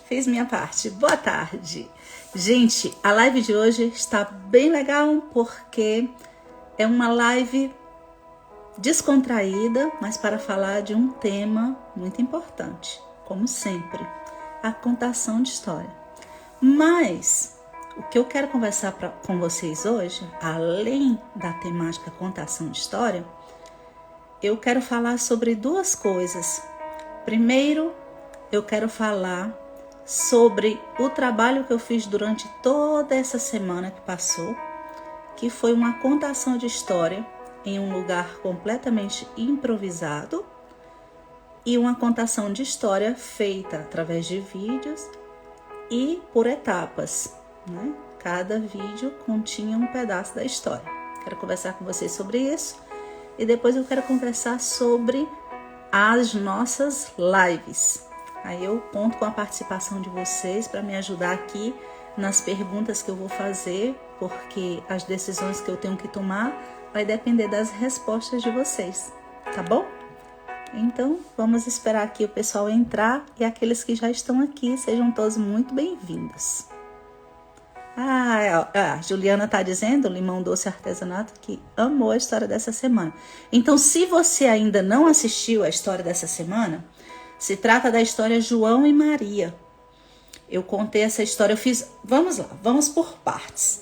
Fiz minha parte. Boa tarde. Gente, a live de hoje está bem legal porque é uma live descontraída, mas para falar de um tema muito importante, como sempre, a contação de história. Mas o que eu quero conversar com vocês hoje, além da temática contação de história, eu quero falar sobre duas coisas. Primeiro, eu quero falar sobre o trabalho que eu fiz durante toda essa semana que passou, que foi uma contação de história em um lugar completamente improvisado e uma contação de história feita através de vídeos e por etapas, né? Cada vídeo continha um pedaço da história. Quero conversar com vocês sobre isso e depois eu quero conversar sobre as nossas lives. Aí eu conto com a participação de vocês para me ajudar aqui nas perguntas que eu vou fazer, porque as decisões que eu tenho que tomar vai depender das respostas de vocês, tá bom? Então, vamos esperar aqui o pessoal entrar e aqueles que já estão aqui, sejam todos muito bem-vindos. A Juliana está dizendo, Limão Doce Artesanato, que amou a história dessa semana. Então, se você ainda não assistiu a história dessa semana, se trata da história João e Maria. Eu contei essa história, eu fiz... Vamos lá, vamos por partes.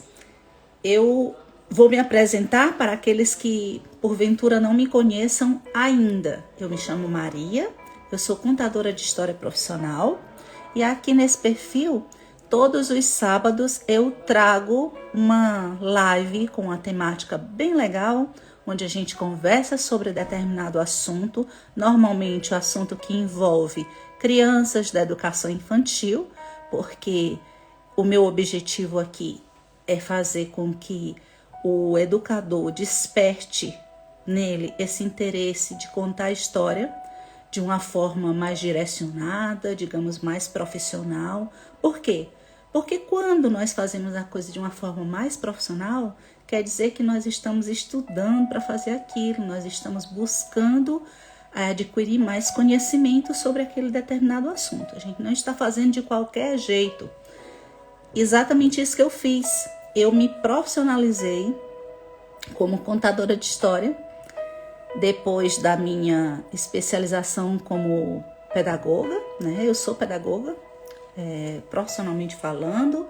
Eu vou me apresentar para aqueles que, porventura, não me conheçam ainda. Eu me chamo Maria, eu sou contadora de história profissional e aqui nesse perfil, todos os sábados, eu trago uma live com uma temática bem legal, onde a gente conversa sobre determinado assunto, normalmente o assunto que envolve crianças da educação infantil, porque o meu objetivo aqui é fazer com que o educador desperte nele esse interesse de contar a história de uma forma mais direcionada, digamos, mais profissional. Por quê? Porque quando nós fazemos a coisa de uma forma mais profissional, quer dizer que nós estamos estudando para fazer aquilo, nós estamos buscando adquirir mais conhecimento sobre aquele determinado assunto. A gente não está fazendo de qualquer jeito. Exatamente isso que eu fiz. Eu me profissionalizei como contadora de história, depois da minha especialização como pedagoga, né? Eu sou pedagoga, profissionalmente falando,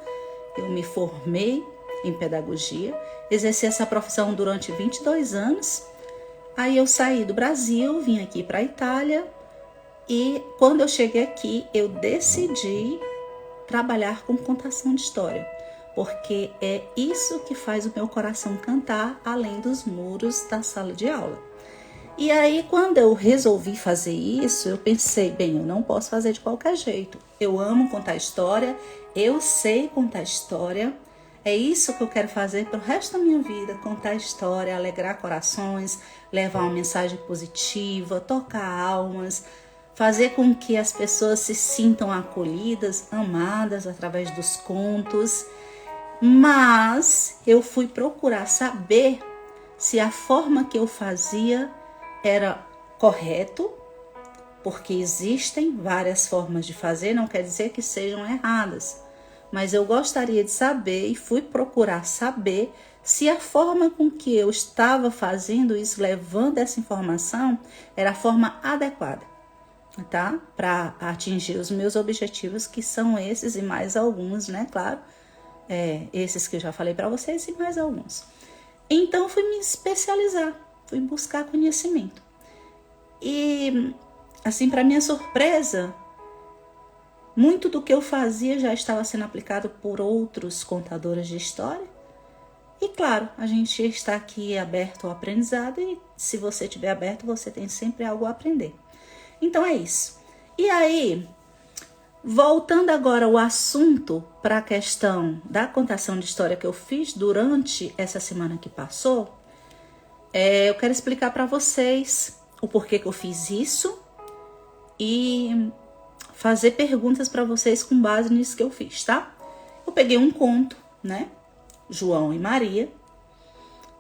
eu me formei em pedagogia, exerci essa profissão durante 22 anos, aí eu saí do Brasil, vim aqui para a Itália e quando eu cheguei aqui eu decidi trabalhar com contação de história, porque é isso que faz o meu coração cantar além dos muros da sala de aula. E aí, quando eu resolvi fazer isso, eu pensei, bem, eu não posso fazer de qualquer jeito. Eu amo contar história, eu sei contar história, é isso que eu quero fazer para o resto da minha vida, contar história, alegrar corações, levar uma mensagem positiva, tocar almas, fazer com que as pessoas se sintam acolhidas, amadas através dos contos. Mas eu fui procurar saber se a forma que eu fazia era correto, porque existem várias formas de fazer, não quer dizer que sejam erradas, mas eu gostaria de saber e fui procurar saber se a forma com que eu estava fazendo isso, levando essa informação, era a forma adequada, tá? Para atingir os meus objetivos, que são esses e mais alguns, né? Claro, esses que eu já falei para vocês e mais alguns. Então, fui me especializar, fui buscar conhecimento. E, assim, para minha surpresa, muito do que eu fazia já estava sendo aplicado por outros contadores de história. E, claro, a gente está aqui aberto ao aprendizado e, se você estiver aberto, você tem sempre algo a aprender. Então, é isso. E aí, voltando agora ao assunto para a questão da contação de história que eu fiz durante essa semana que passou, eu quero explicar para vocês o porquê que eu fiz isso e fazer perguntas para vocês com base nisso que eu fiz, tá? Eu peguei um conto, né? João e Maria,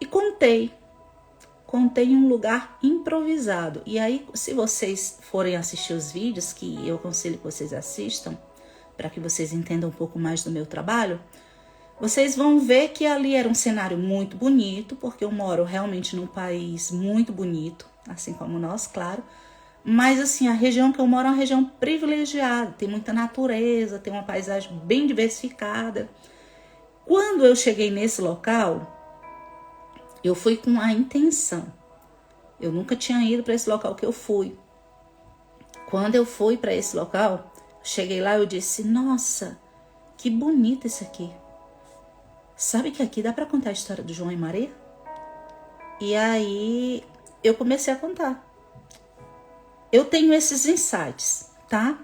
e contei em um lugar improvisado. E aí, se vocês forem assistir os vídeos, que eu aconselho que vocês assistam, para que vocês entendam um pouco mais do meu trabalho, vocês vão ver que ali era um cenário muito bonito, porque eu moro realmente num país muito bonito, assim como nós, claro. Mas assim, a região que eu moro é uma região privilegiada, tem muita natureza, tem uma paisagem bem diversificada. Quando eu cheguei nesse local, eu fui com a intenção. Eu nunca tinha ido para esse local que eu fui. Quando eu fui para esse local, cheguei lá e eu disse, nossa, que bonito isso aqui. Sabe que aqui dá para contar a história do João e Maria? E aí eu comecei a contar. Eu tenho esses insights, tá?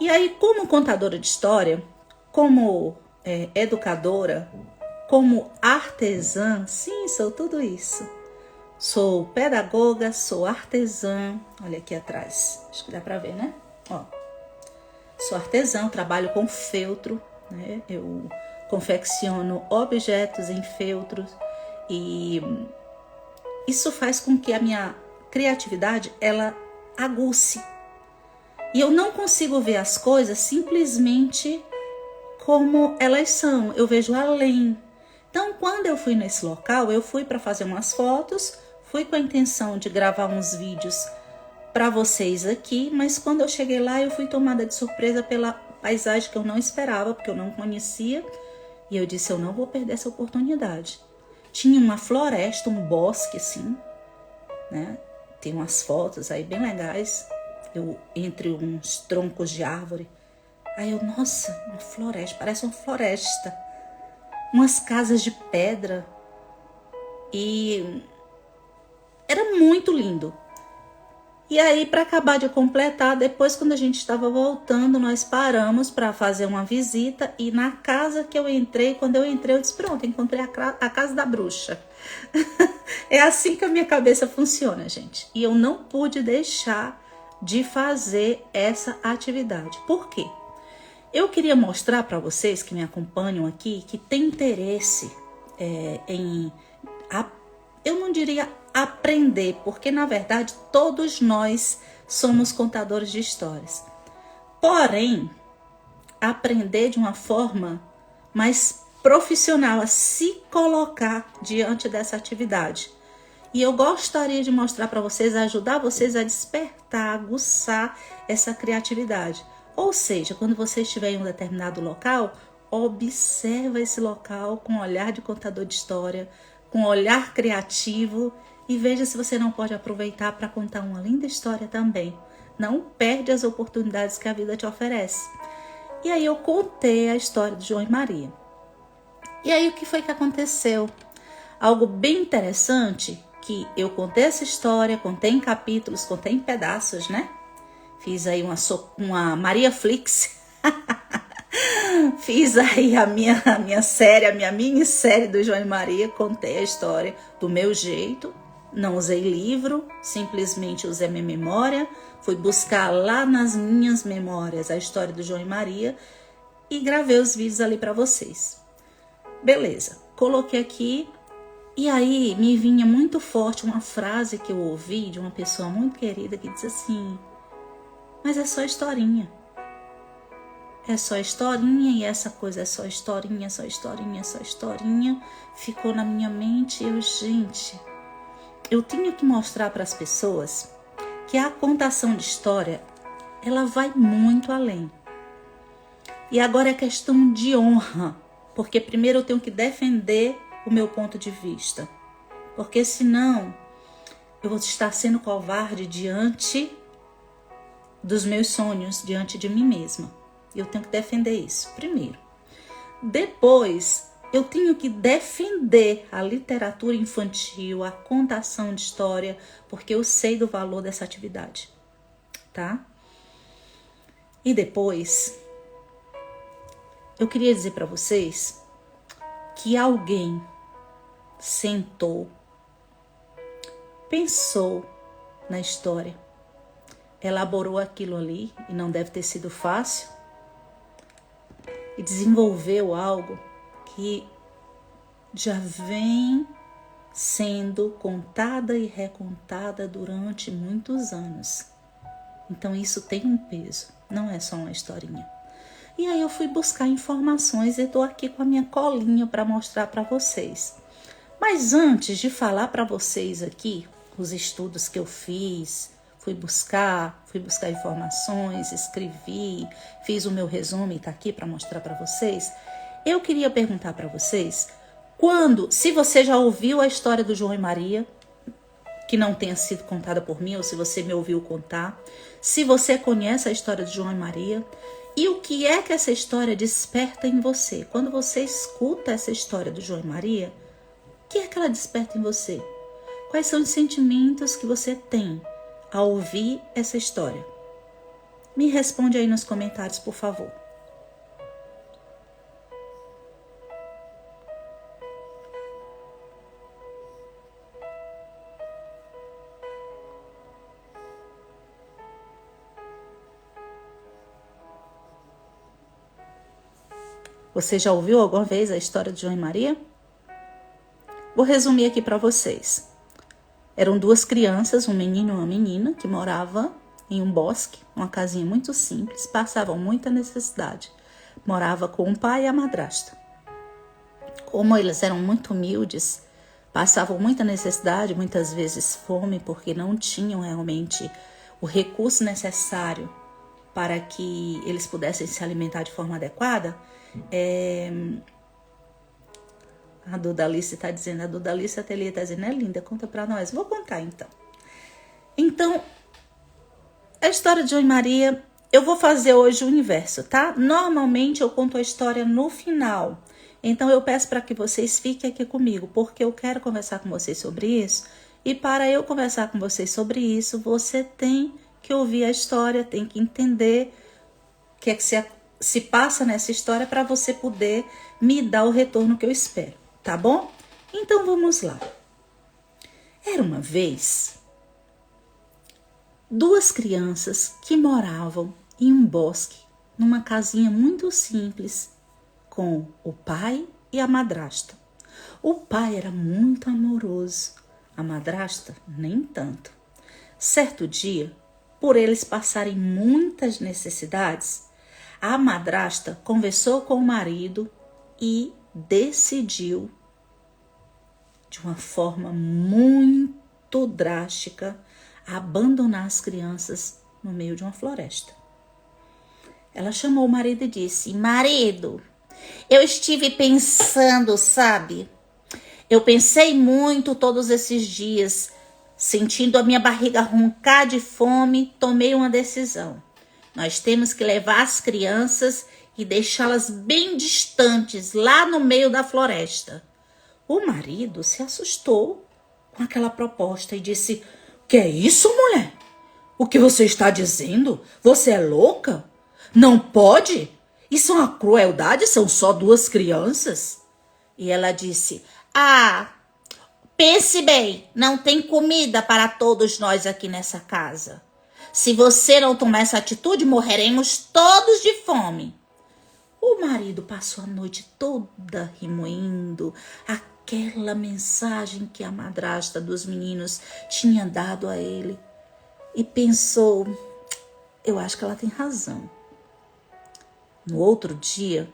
E aí, como contadora de história, como educadora, como artesã, sim, sou tudo isso. Sou pedagoga, sou artesã, olha aqui atrás, acho que dá pra ver, né? Ó, sou artesã, trabalho com feltro, né? Eu confecciono objetos em feltros e isso faz com que a minha criatividade, ela aguce. E eu não consigo ver as coisas simplesmente como elas são, eu vejo além. Então, quando eu fui nesse local, eu fui para fazer umas fotos, fui com a intenção de gravar uns vídeos para vocês aqui, mas quando eu cheguei lá, eu fui tomada de surpresa pela paisagem que eu não esperava, porque eu não conhecia, e eu disse, eu não vou perder essa oportunidade. Tinha uma floresta, um bosque assim, né? Tem umas fotos aí bem legais, eu entre uns troncos de árvore. Aí eu, nossa, uma floresta, parece uma floresta. Umas casas de pedra. E era muito lindo. E aí, para acabar de completar, depois quando a gente estava voltando, nós paramos para fazer uma visita. E na casa que eu entrei, quando eu entrei, eu disse, pronto, encontrei a casa da bruxa. É assim que a minha cabeça funciona, gente. E eu não pude deixar de fazer essa atividade. Por quê? Eu queria mostrar para vocês que me acompanham aqui, que tem interesse eu não diria aprender, porque na verdade todos nós somos contadores de histórias. Porém, aprender de uma forma mais profissional, a se colocar diante dessa atividade. E eu gostaria de mostrar para vocês, ajudar vocês a despertar, aguçar essa criatividade. Ou seja, quando você estiver em um determinado local, observa esse local com um olhar de contador de história, com um olhar criativo e veja se você não pode aproveitar para contar uma linda história também. Não perde as oportunidades que a vida te oferece. E aí eu contei a história de João e Maria. E aí o que foi que aconteceu? Algo bem interessante, que eu contei essa história, contei em capítulos, contei em pedaços, né? Fiz aí uma Maria Flix. Fiz aí a minha série, a minha minissérie do João e Maria. Contei a história do meu jeito. Não usei livro, simplesmente usei minha memória. Fui buscar lá nas minhas memórias a história do João e Maria e gravei os vídeos ali para vocês. Beleza, coloquei aqui. E aí me vinha muito forte uma frase que eu ouvi de uma pessoa muito querida que diz assim, mas é só historinha. É só historinha e essa coisa é só historinha, só historinha, só historinha. Ficou na minha mente e gente, eu tenho que mostrar para as pessoas que a contação de história, ela vai muito além. E agora é questão de honra, porque primeiro eu tenho que defender o meu ponto de vista, porque senão eu vou estar sendo covarde diante dos meus sonhos, diante de mim mesma. Eu tenho que defender isso primeiro. Depois, eu tenho que defender a literatura infantil, a contação de história, porque eu sei do valor dessa atividade, tá? E depois, eu queria dizer para vocês que alguém sentou, pensou na história, elaborou aquilo ali, e não deve ter sido fácil, e desenvolveu algo que já vem sendo contada e recontada durante muitos anos. Então isso tem um peso, não é só uma historinha. E aí eu fui buscar informações e estou aqui com a minha colinha para mostrar para vocês. Mas antes de falar para vocês aqui os estudos que eu fiz, fui buscar informações, escrevi, fiz o meu resumo e está aqui para mostrar para vocês. Eu queria perguntar para vocês, se você já ouviu a história do João e Maria, que não tenha sido contada por mim, ou se você me ouviu contar, se você conhece a história de João e Maria, e o que é que essa história desperta em você? Quando você escuta essa história do João e Maria, o que é que ela desperta em você? Quais são os sentimentos que você tem ao ouvir essa história? Me responde aí nos comentários, por favor. Você já ouviu alguma vez a história de João e Maria? Vou resumir aqui para vocês. Eram duas crianças, um menino e uma menina, que moravam em um bosque, uma casinha muito simples, passavam muita necessidade. Morava com o pai e a madrasta. Como eles eram muito humildes, passavam muita necessidade, muitas vezes fome, porque não tinham realmente o recurso necessário para que eles pudessem se alimentar de forma adequada. A Dudalice está dizendo, a Dudalice Ateliê está dizendo, é linda, conta para nós. Vou contar então. Então, a história de João e Maria, eu vou fazer hoje o inverso, tá? Normalmente eu conto a história no final. Então eu peço para que vocês fiquem aqui comigo, porque eu quero conversar com vocês sobre isso. E para eu conversar com vocês sobre isso, você tem que ouvir a história, tem que entender o que é que se passa nessa história para você poder me dar o retorno que eu espero, tá bom? Então vamos lá. Era uma vez duas crianças que moravam em um bosque, numa casinha muito simples, com o pai e a madrasta. O pai era muito amoroso, a madrasta nem tanto. Certo dia, por eles passarem muitas necessidades, a madrasta conversou com o marido e decidiu, de uma forma muito drástica, abandonar as crianças no meio de uma floresta. Ela chamou o marido e disse: marido, eu estive pensando, sabe? Eu pensei muito todos esses dias, sentindo a minha barriga roncar de fome, tomei uma decisão. Nós temos que levar as crianças e deixá-las bem distantes, lá no meio da floresta. O marido se assustou com aquela proposta e disse: que é isso, mulher? O que você está dizendo? Você é louca? Não pode? Isso é uma crueldade, são só duas crianças. E ela disse: pense bem, não tem comida para todos nós aqui nessa casa. Se você não tomar essa atitude, morreremos todos de fome. O marido passou a noite toda remoendo aquela mensagem que a madrasta dos meninos tinha dado a ele e pensou: eu acho que ela tem razão. No outro dia,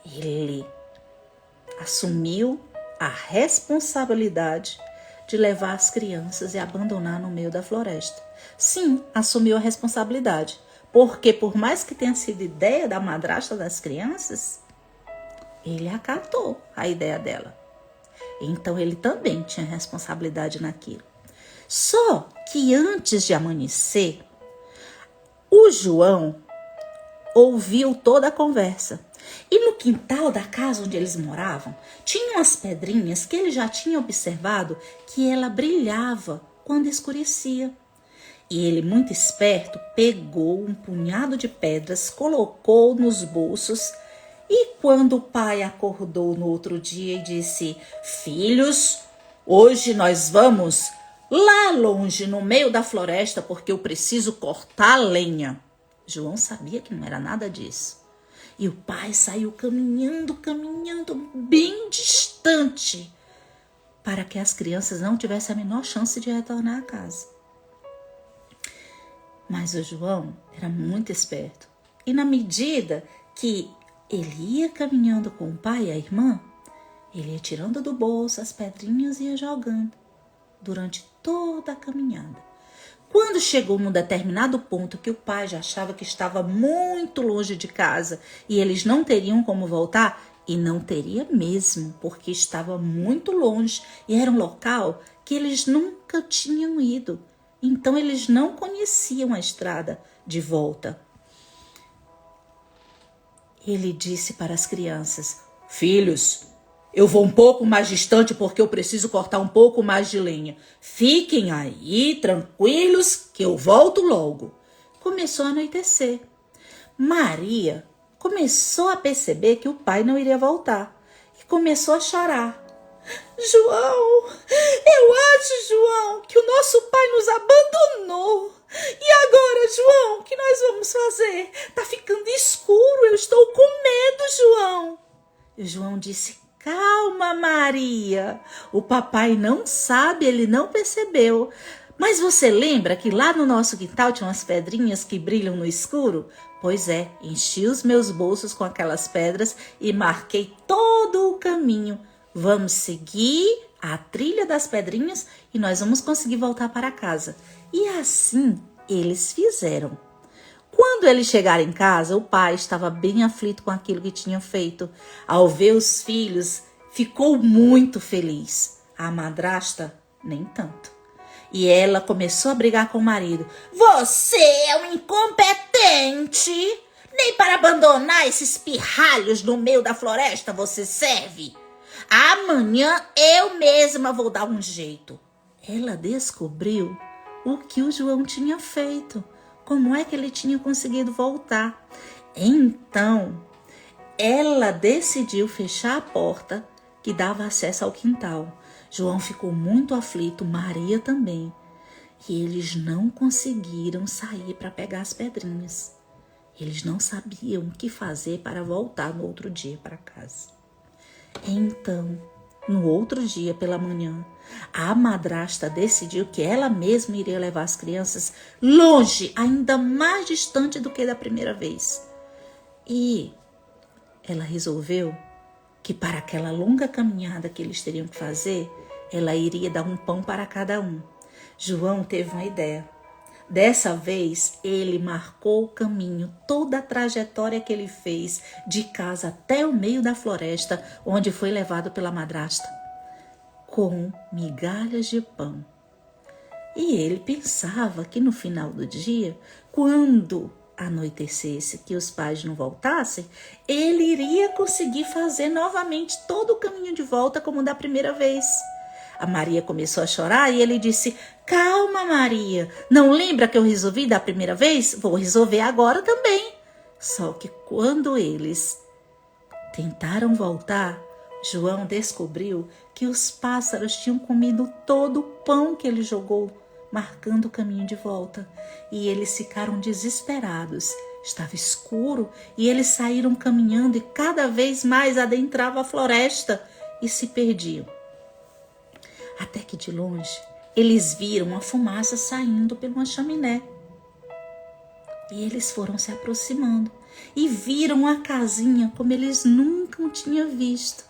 ele assumiu a responsabilidade de levar as crianças e abandonar no meio da floresta. Sim, assumiu a responsabilidade, porque por mais que tenha sido ideia da madrasta das crianças, ele acatou a ideia dela. Então ele também tinha responsabilidade naquilo. Só que antes de amanhecer, o João ouviu toda a conversa. E no quintal da casa onde eles moravam, tinha umas pedrinhas que ele já tinha observado que ela brilhava quando escurecia. E ele, muito esperto, pegou um punhado de pedras, colocou nos bolsos e quando o pai acordou no outro dia e disse: filhos, hoje nós vamos lá longe no meio da floresta porque eu preciso cortar lenha. João sabia que não era nada disso. E o pai saiu caminhando bem distante para que as crianças não tivessem a menor chance de retornar a casa. Mas o João era muito esperto E na medida que ele ia caminhando com o pai e a irmã, ele ia tirando do bolso as pedrinhas e ia jogando durante toda a caminhada. Quando chegou num determinado ponto que o pai já achava que estava muito longe de casa e eles não teriam como voltar, e não teria mesmo, porque estava muito longe e era um local que eles nunca tinham ido. Então eles não conheciam a estrada de volta. Ele disse para as crianças: filhos, eu vou um pouco mais distante porque eu preciso cortar um pouco mais de lenha. Fiquem aí tranquilos que eu volto logo. Começou a anoitecer. Maria começou a perceber que o pai não iria voltar e começou a chorar. João, eu acho, João, que o nosso pai nos abandonou. E agora, João, o que nós vamos fazer? Tá ficando escuro, eu estou com medo, João. E João disse: calma, Maria. O papai não sabe, ele não percebeu. Mas você lembra que lá no nosso quintal tinha umas pedrinhas que brilham no escuro? Pois é, enchi os meus bolsos com aquelas pedras e marquei todo o caminho. Vamos seguir a trilha das pedrinhas e nós vamos conseguir voltar para casa. E assim eles fizeram. Quando eles chegaram em casa, o pai estava bem aflito com aquilo que tinha feito. Ao ver os filhos, ficou muito feliz. A madrasta, nem tanto. E ela começou a brigar com o marido. Você é um incompetente! Nem para abandonar esses pirralhos no meio da floresta você serve. Amanhã eu mesma vou dar um jeito. Ela descobriu o que o João tinha feito. Como é que ele tinha conseguido voltar? Então, ela decidiu fechar a porta que dava acesso ao quintal. João ficou muito aflito, Maria também. E eles não conseguiram sair para pegar as pedrinhas. Eles não sabiam o que fazer para voltar no outro dia para casa. Então, no outro dia pela manhã, a madrasta decidiu que ela mesma iria levar as crianças longe, ainda mais distante do que da primeira vez. E ela resolveu que para aquela longa caminhada que eles teriam que fazer, ela iria dar um pão para cada um. João teve uma ideia. Dessa vez, ele marcou o caminho, toda a trajetória que ele fez de casa até o meio da floresta, onde foi levado pela madrasta, com migalhas de pão. E ele pensava que no final do dia, quando anoitecesse, que os pais não voltassem, ele iria conseguir fazer novamente todo o caminho de volta como da primeira vez. A Maria começou a chorar e ele disse: calma, Maria, não lembra que eu resolvi da primeira vez? Vou resolver agora também. Só que quando eles tentaram voltar, João descobriu que os pássaros tinham comido todo o pão que ele jogou, marcando o caminho de volta. E eles ficaram desesperados. Estava escuro e eles saíram caminhando e cada vez mais adentravam a floresta e se perdiam. Até que de longe eles viram uma fumaça saindo por uma chaminé. E eles foram se aproximando e viram a casinha como eles nunca tinham visto.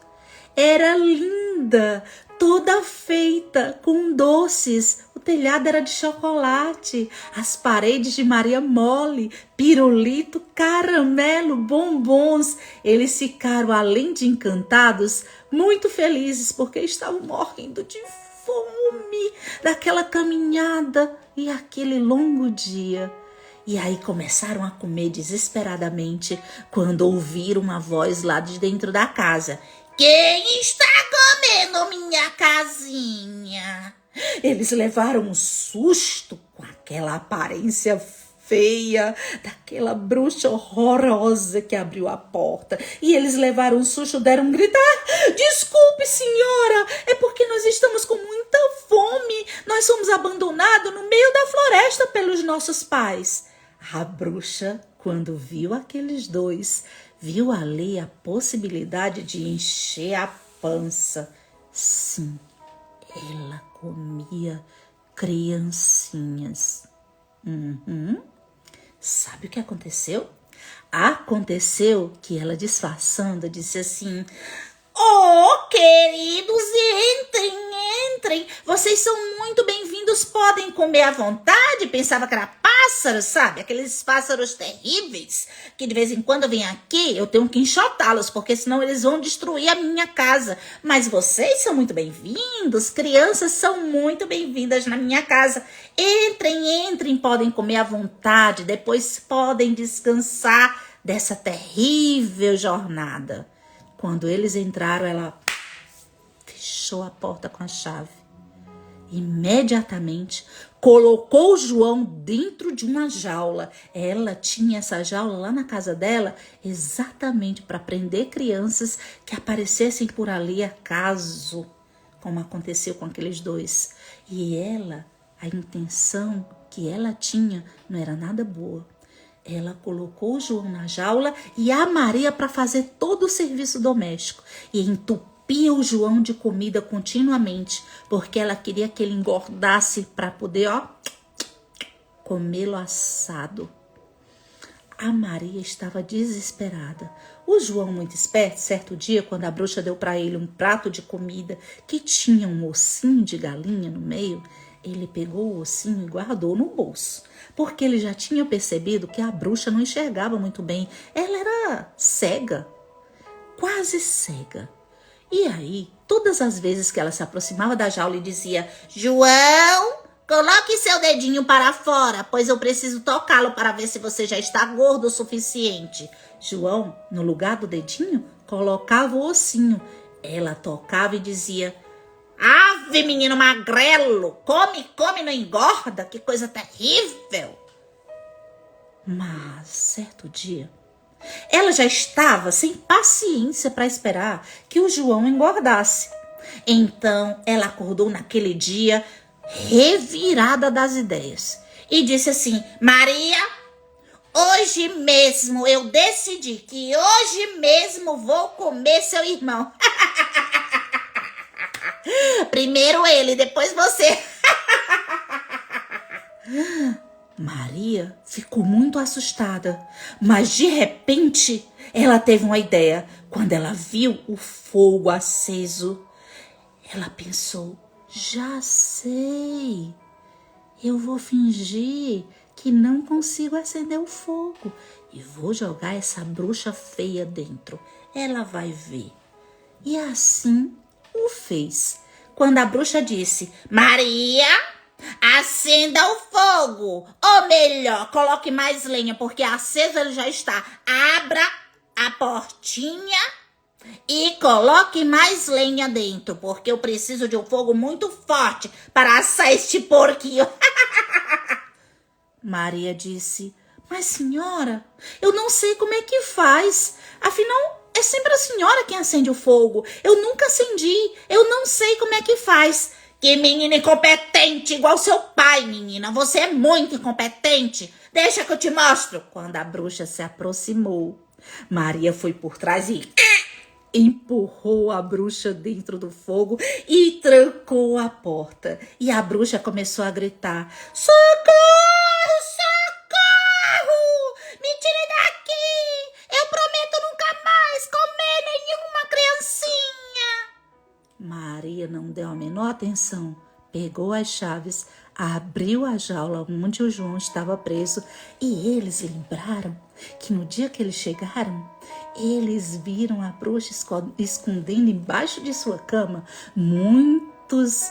Era linda, toda feita com doces. O telhado era de chocolate, as paredes de Maria mole, pirulito, caramelo, bombons. Eles ficaram, além de encantados, muito felizes porque estavam morrendo de fome daquela caminhada e aquele longo dia. E aí começaram a comer desesperadamente quando ouviram uma voz lá de dentro da casa. Quem está comendo minha casinha? Eles levaram um susto com aquela aparência feia daquela bruxa horrorosa que abriu a porta. E eles levaram um susto, deram um grito. Desculpe, senhora, é porque nós estamos com muita fome. Nós fomos abandonados no meio da floresta pelos nossos pais. A bruxa, quando viu aqueles dois, viu ali a possibilidade de encher a pança. Sim, ela comia criancinhas. Sabe o que aconteceu? Aconteceu que ela, disfarçando, disse assim: "Oh, queridos, entrem, entrem. Vocês são muito bem-vindos, podem comer à vontade." Pensava que era pássaro, sabe? Aqueles pássaros terríveis que de vez em quando vêm aqui, eu tenho que enxotá-los, porque senão eles vão destruir a minha casa. Mas vocês são muito bem-vindos, crianças são muito bem-vindas na minha casa. Entrem, entrem, podem comer à vontade, depois podem descansar dessa terrível jornada. Quando eles entraram, ela fechou a porta com a chave. Imediatamente, colocou o João dentro de uma jaula. Ela tinha essa jaula lá na casa dela exatamente para prender crianças que aparecessem por ali acaso, como aconteceu com aqueles dois. E ela, a intenção que ela tinha não era nada boa. Ela colocou o João na jaula e a Maria para fazer todo o serviço doméstico e entupia o João de comida continuamente, porque ela queria que ele engordasse para poder, comê-lo assado. A Maria estava desesperada. O João, muito esperto, certo dia, quando a bruxa deu para ele um prato de comida que tinha um ossinho de galinha no meio, ele pegou o ossinho e guardou no bolso, porque ele já tinha percebido que a bruxa não enxergava muito bem. Ela era cega, quase cega. E aí, todas as vezes que ela se aproximava da jaula e dizia: "João, coloque seu dedinho para fora, pois eu preciso tocá-lo para ver se você já está gordo o suficiente." João, no lugar do dedinho, colocava o ossinho. Ela tocava e dizia: "Ave, menino magrelo, come, come, não engorda, que coisa terrível." Mas, certo dia, ela já estava sem paciência para esperar que o João engordasse. Então, ela acordou naquele dia revirada das ideias e disse assim: "Maria, hoje mesmo eu decidi que hoje mesmo vou comer seu irmão." Primeiro ele, depois você. Maria ficou muito assustada, mas de repente ela teve uma ideia. Quando ela viu o fogo aceso, ela pensou: "Já sei, eu vou fingir que não consigo acender o fogo e vou jogar essa bruxa feia dentro. Ela vai ver." E assim o fez. Quando a bruxa disse: "Maria, acenda o fogo. Ou melhor, coloque mais lenha, porque aceso ele já está. Abra a portinha e coloque mais lenha dentro, porque eu preciso de um fogo muito forte para assar este porquinho." Maria disse: "Mas senhora, eu não sei como é que faz. Afinal, é sempre a senhora quem acende o fogo. Eu nunca acendi. Eu não sei como é que faz." "Que menina incompetente, igual seu pai, menina. Você é muito incompetente. Deixa que eu te mostro." Quando a bruxa se aproximou, Maria foi por trás e empurrou a bruxa dentro do fogo e trancou a porta. E a bruxa começou a gritar: "Socorro, socorro! Me tire daqui! Eu prometo nunca mais comer nenhuma criancinha." Maria não deu a menor atenção. Pegou as chaves, abriu a jaula onde o João estava preso e eles lembraram que no dia que eles chegaram, eles viram a bruxa escondendo embaixo de sua cama muitos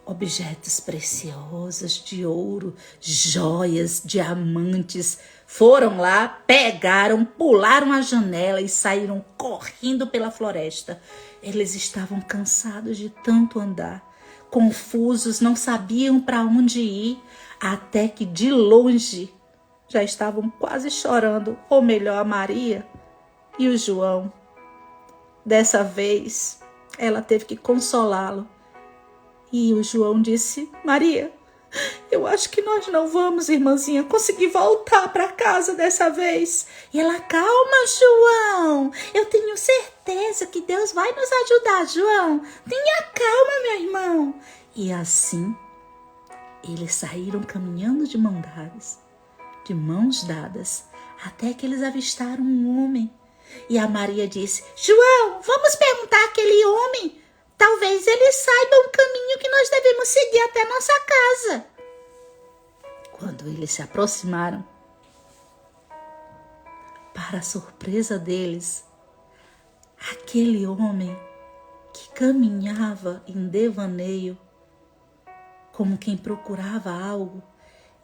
objetos preciosos de ouro, joias, diamantes. Foram lá, pegaram, pularam a janela e saíram correndo pela floresta. Eles estavam cansados de tanto andar, confusos, não sabiam para onde ir, até que de longe já estavam quase chorando, ou melhor, a Maria e o João. Dessa vez, ela teve que consolá-lo. E o João disse: "Maria, eu acho que nós não vamos, irmãzinha, conseguir voltar para casa dessa vez." E ela: "Calma, João, eu tenho certeza que Deus vai nos ajudar, João. Tenha calma, meu irmão." E assim, eles saíram caminhando de mão dadas, de mãos dadas, até que eles avistaram um homem. E a Maria disse: João, vamos perguntar àquele homem. Talvez ele saiba um caminho que nós devemos seguir até nossa casa. Quando eles se aproximaram, para a surpresa deles, aquele homem que caminhava em devaneio, como quem procurava algo,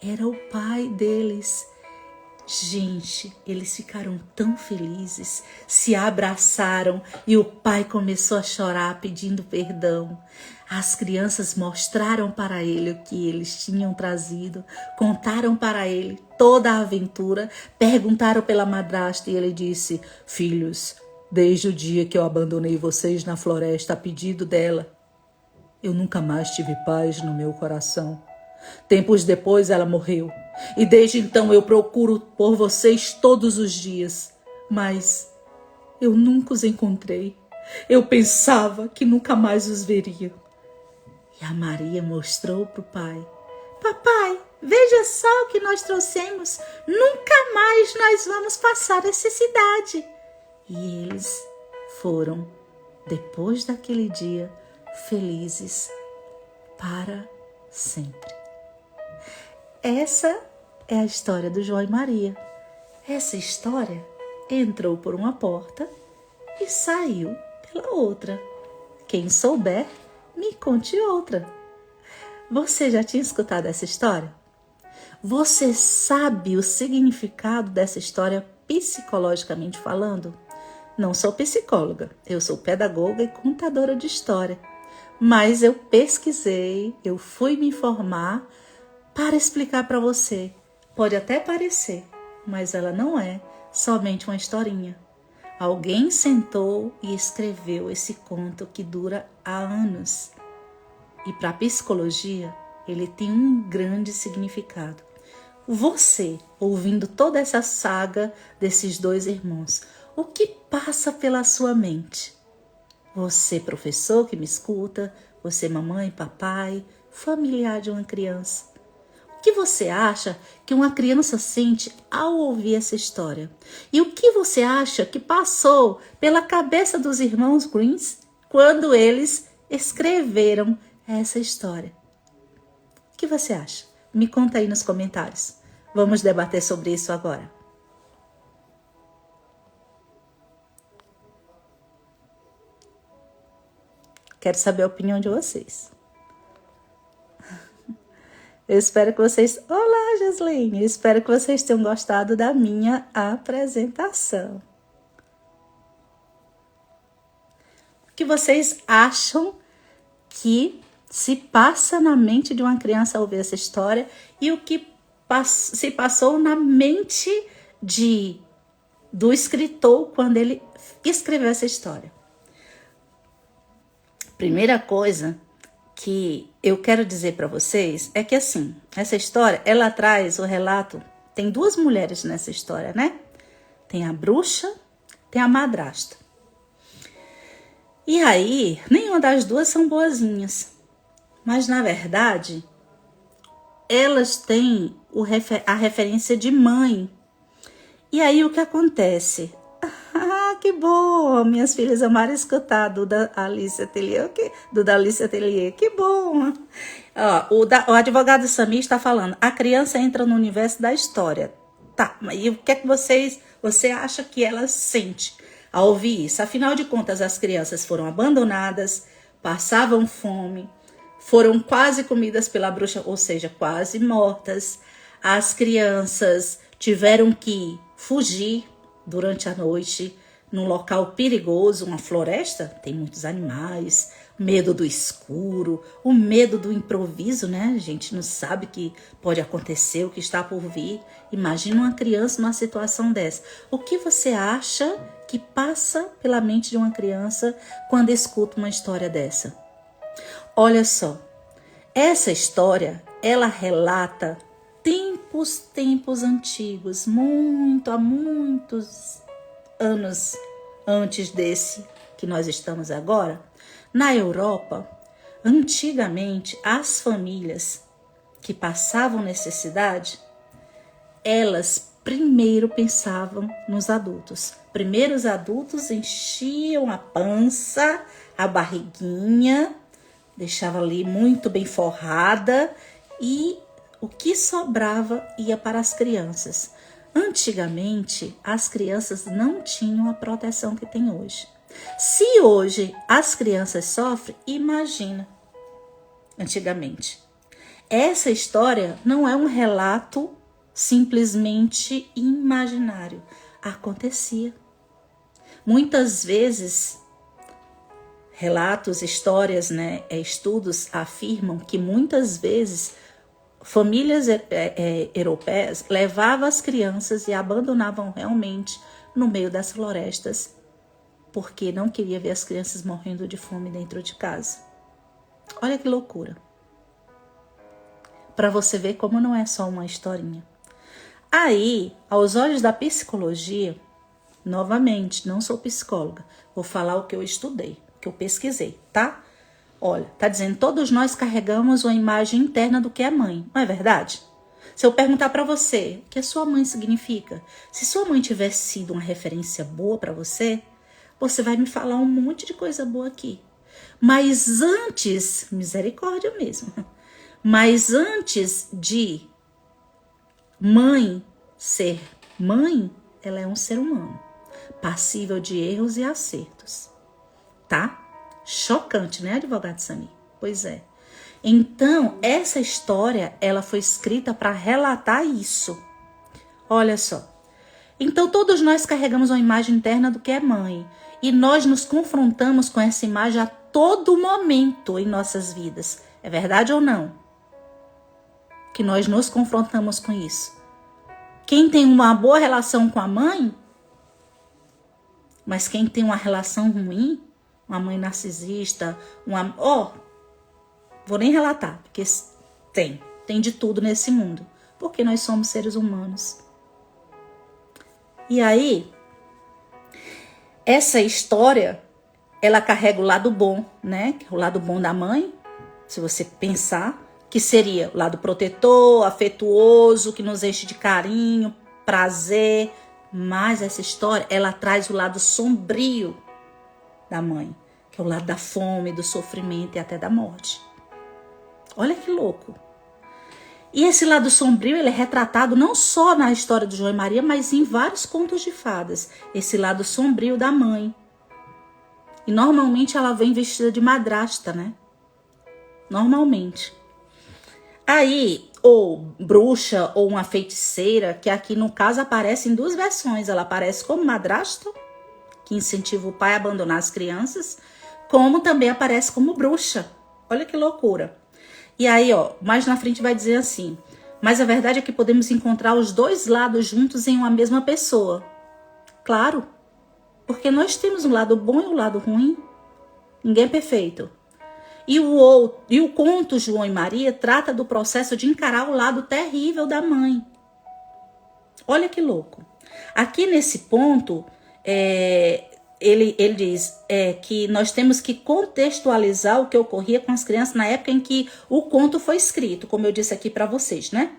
era o pai deles. Gente, eles ficaram tão felizes, se abraçaram e o pai começou a chorar pedindo perdão. As crianças mostraram para ele o que eles tinham trazido, contaram para ele toda a aventura, perguntaram pela madrasta e ele disse: filhos, desde o dia que eu abandonei vocês na floresta a pedido dela, eu nunca mais tive paz no meu coração. Tempos depois ela morreu e desde então eu procuro por vocês todos os dias, mas eu nunca os encontrei. Eu pensava que nunca mais os veria. E a Maria mostrou para o pai: papai, veja só o que nós trouxemos. Nunca mais nós vamos passar necessidade. E eles foram, depois daquele dia, felizes para sempre. Essa é a história do João e Maria. Essa história entrou por uma porta e saiu pela outra. Quem souber, me conte outra. Você já tinha escutado essa história? Você sabe o significado dessa história psicologicamente falando? Não sou psicóloga, eu sou pedagoga e contadora de história. Mas eu pesquisei, eu fui me informar para explicar para você. Pode até parecer, mas ela não é somente uma historinha. Alguém sentou e escreveu esse conto que dura há anos. E para a psicologia, ele tem um grande significado. Você, ouvindo toda essa saga desses dois irmãos, o que passa pela sua mente? Você, professor que me escuta, você, mamãe, papai, familiar de uma criança. O que você acha que uma criança sente ao ouvir essa história? E o que você acha que passou pela cabeça dos irmãos Greens quando eles escreveram essa história? O que você acha? Me conta aí nos comentários. Vamos debater sobre isso agora. Quero saber a opinião de vocês. Eu espero que vocês... Olá, Jasline! Eu espero que vocês tenham gostado da minha apresentação. O que vocês acham que se passa na mente de uma criança ao ouvir essa história e o que se passou na mente do escritor quando ele escreveu essa história? Primeira coisa que eu quero dizer para vocês é que assim, essa história, ela traz o relato, tem duas mulheres nessa história, né? Tem a bruxa, tem a madrasta. E aí, nenhuma das duas são boazinhas, mas na verdade, elas têm a referência de mãe. E aí o que acontece? Ah, que bom! Minhas filhas amaram escutar do da Alice Atelier. Que bom! O advogado Samir está falando, a criança entra no universo da história. Tá, e o que é que você acha que ela sente ao ouvir isso? Afinal de contas, as crianças foram abandonadas, passavam fome, foram quase comidas pela bruxa, ou seja, quase mortas. As crianças tiveram que fugir durante a noite, num local perigoso, uma floresta, tem muitos animais, medo do escuro, o medo do improviso, né? A gente não sabe o que pode acontecer, o que está por vir. Imagina uma criança numa situação dessa. O que você acha que passa pela mente de uma criança quando escuta uma história dessa? Olha só, essa história, ela relata tempos antigos, há muitos anos antes desse que nós estamos agora. Na Europa, antigamente, as famílias que passavam necessidade, elas primeiro pensavam nos adultos. Primeiro os adultos enchiam a pança, a barriguinha, deixava ali muito bem forrada e o que sobrava ia para as crianças. Antigamente, as crianças não tinham a proteção que tem hoje. Se hoje as crianças sofrem, imagina antigamente. Essa história não é um relato simplesmente imaginário. Acontecia. Muitas vezes, relatos, histórias, estudos afirmam que muitas vezes famílias europeias levavam as crianças e abandonavam realmente no meio das florestas porque não queria ver as crianças morrendo de fome dentro de casa. Olha que loucura. Para você ver como não é só uma historinha. Aí, aos olhos da psicologia, novamente, não sou psicóloga, vou falar o que eu estudei, o que eu pesquisei, tá? Olha, tá dizendo, todos nós carregamos uma imagem interna do que é mãe, não é verdade? Se eu perguntar para você, o que a sua mãe significa? Se sua mãe tivesse sido uma referência boa para você, você vai me falar um monte de coisa boa aqui. Mas antes, misericórdia mesmo, mas antes de mãe ser mãe, ela é um ser humano, passível de erros e acertos, tá? Chocante, né, advogado Samir? Pois é. Então, essa história, ela foi escrita para relatar isso. Olha só. Então, todos nós carregamos uma imagem interna do que é mãe. E nós nos confrontamos com essa imagem a todo momento em nossas vidas. É verdade ou não? Que nós nos confrontamos com isso. Quem tem uma boa relação com a mãe, mas quem tem uma relação ruim, uma mãe narcisista, vou nem relatar, porque tem de tudo nesse mundo. Porque nós somos seres humanos. E aí, essa história, ela carrega o lado bom, né? O lado bom da mãe, se você pensar, que seria o lado protetor, afetuoso, que nos enche de carinho, prazer. Mas essa história, ela traz o lado sombrio da mãe, que é o lado da fome, do sofrimento e até da morte. Olha que louco. E esse lado sombrio, ele é retratado não só na história do João e Maria, mas em vários contos de fadas. Esse lado sombrio da mãe. E normalmente ela vem vestida de madrasta, né? Normalmente. Aí, ou bruxa, ou uma feiticeira, que aqui no caso aparece em duas versões. Ela aparece como madrasta, que incentiva o pai a abandonar as crianças, como também aparece como bruxa. Olha que loucura. E aí, mais na frente vai dizer assim, mas a verdade é que podemos encontrar os dois lados juntos em uma mesma pessoa. Claro, porque nós temos um lado bom e um lado ruim. Ninguém é perfeito. E o conto João e Maria trata do processo de encarar o lado terrível da mãe. Olha que louco. Aqui nesse ponto, ele diz que nós temos que contextualizar o que ocorria com as crianças na época em que o conto foi escrito, como eu disse aqui para vocês, né?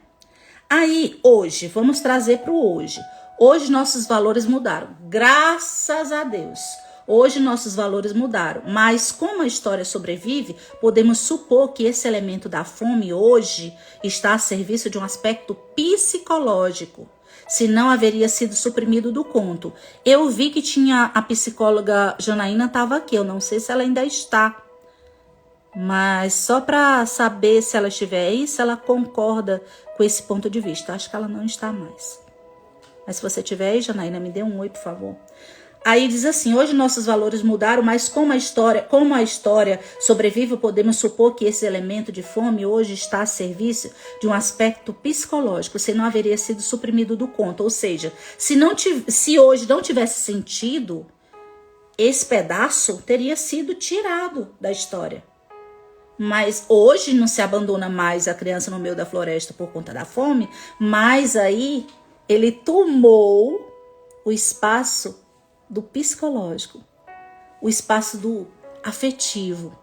Aí, hoje, vamos trazer para o hoje. Hoje nossos valores mudaram, graças a Deus. Hoje nossos valores mudaram, mas como a história sobrevive, podemos supor que esse elemento da fome hoje está a serviço de um aspecto psicológico. Se não haveria sido suprimido do conto. Eu vi que tinha a psicóloga Janaína estava aqui, eu não sei se ela ainda está. Mas só para saber se ela estiver aí, se ela concorda com esse ponto de vista. Acho que ela não está mais. Mas se você estiver aí, Janaína, me dê um oi, por favor. Aí diz assim, hoje nossos valores mudaram, mas como a história sobrevive, podemos supor que esse elemento de fome hoje está a serviço de um aspecto psicológico, se não haveria sido suprimido do conto. Ou seja, se hoje não tivesse sentido, esse pedaço teria sido tirado da história. Mas hoje não se abandona mais a criança no meio da floresta por conta da fome, mas aí ele tomou o espaço do psicológico, o espaço do afetivo,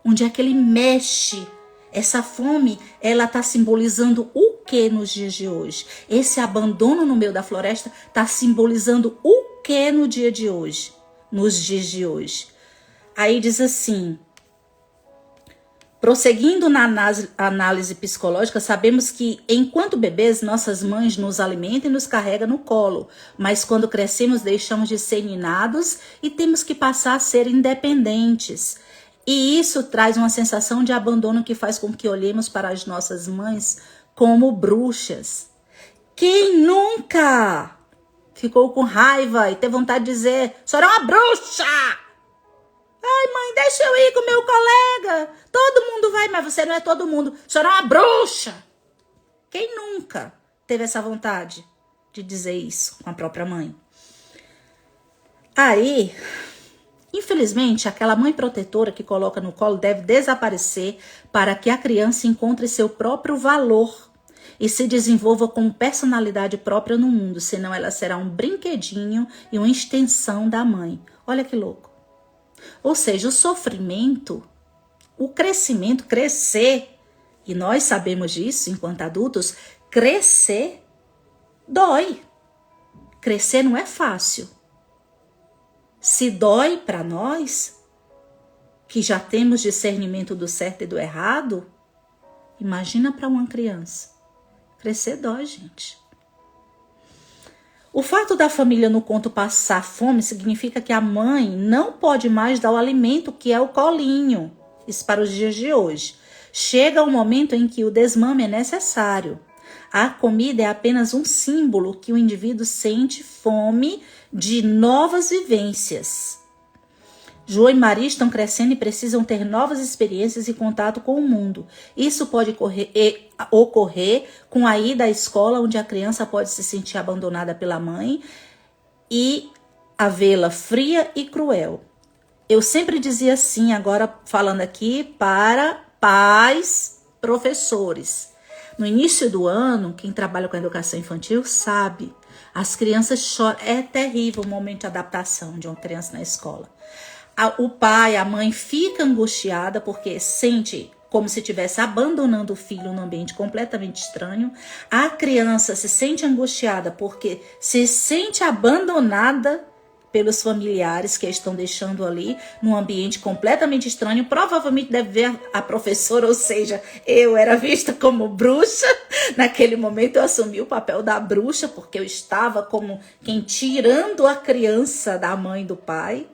onde é que ele mexe. Essa fome, ela está simbolizando o que nos dias de hoje? Esse abandono no meio da floresta está simbolizando o que no dia de hoje? Nos dias de hoje. Aí diz assim, prosseguindo na análise psicológica, sabemos que enquanto bebês, nossas mães nos alimentam e nos carregam no colo, mas quando crescemos deixamos de ser ninados e temos que passar a ser independentes. E isso traz uma sensação de abandono que faz com que olhemos para as nossas mães como bruxas. Quem nunca ficou com raiva e teve vontade de dizer, a senhora é uma bruxa! Ai, mãe, deixa eu ir com meu colega. Todo mundo vai, mas você não é todo mundo. A senhora é uma bruxa. Quem nunca teve essa vontade de dizer isso com a própria mãe? Aí, infelizmente, aquela mãe protetora que coloca no colo deve desaparecer para que a criança encontre seu próprio valor e se desenvolva com personalidade própria no mundo, senão ela será um brinquedinho e uma extensão da mãe. Olha que louco. Ou seja, o sofrimento, o crescimento, crescer, e nós sabemos disso enquanto adultos, crescer dói. Crescer não é fácil. Se dói para nós, que já temos discernimento do certo e do errado, imagina para uma criança. Crescer dói, gente. O fato da família no conto passar fome significa que a mãe não pode mais dar o alimento que é o colinho. Isso para os dias de hoje. Chega um momento em que o desmame é necessário. A comida é apenas um símbolo que o indivíduo sente fome de novas vivências. João e Maria estão crescendo e precisam ter novas experiências e contato com o mundo. Isso pode ocorrer com a ida à escola, onde a criança pode se sentir abandonada pela mãe e a vê-la fria e cruel. Eu sempre dizia assim, agora falando aqui para pais, professores. No início do ano, quem trabalha com a educação infantil sabe, as crianças choram. É terrível o momento de adaptação de uma criança na escola. O pai, a mãe fica angustiada porque sente como se estivesse abandonando o filho num ambiente completamente estranho. A criança se sente angustiada porque se sente abandonada pelos familiares que estão deixando ali num ambiente completamente estranho. Provavelmente deve ver a professora, ou seja, eu era vista como bruxa. Naquele momento eu assumi o papel da bruxa porque eu estava como quem tirando a criança da mãe e do pai.